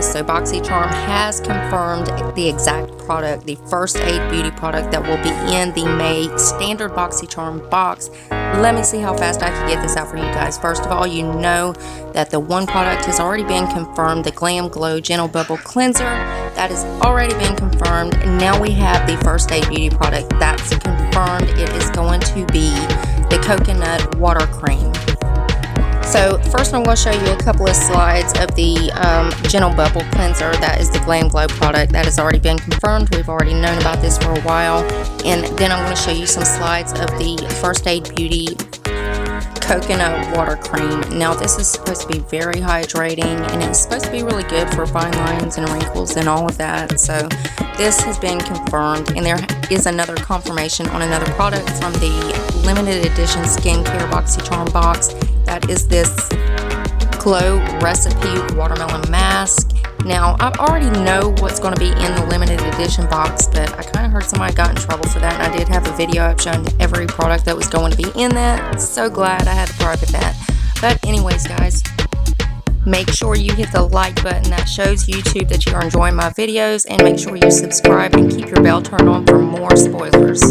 guys. So Boxycharm has confirmed the exact product, the First Aid Beauty product that will be in the May standard Boxycharm box. Let me see how fast I can get this out for you guys. First of all, you know that the one product has already been confirmed, the Glam Glow Gentle Bubble Cleanser. That has already been confirmed. And now we have the First Aid Beauty product that's confirmed. It is going to be the Coconut Water Cream. So first I'm going to show you a couple of slides of the Gentle Bubble Cleanser. That is the Glam Glow product. That has already been confirmed. We've already known about this for a while. And then I'm going to show you some slides of the First Aid Beauty Coconut Water Cream. Now this is supposed to be very hydrating and it's supposed to be really good for fine lines and wrinkles and all of that. So this has been confirmed, and there is another confirmation on another product from the limited edition skincare Boxycharm box. That is this Glow Recipe Watermelon Mask. Now, I already know what's going to be in the limited edition box, but I kind of heard somebody got in trouble for that, and I did have a video up showing every product that was going to be in that. So glad I had to private that. But anyways, guys, make sure you hit the like button. That shows YouTube that you are enjoying my videos, and make sure you subscribe and keep your bell turned on for more spoilers.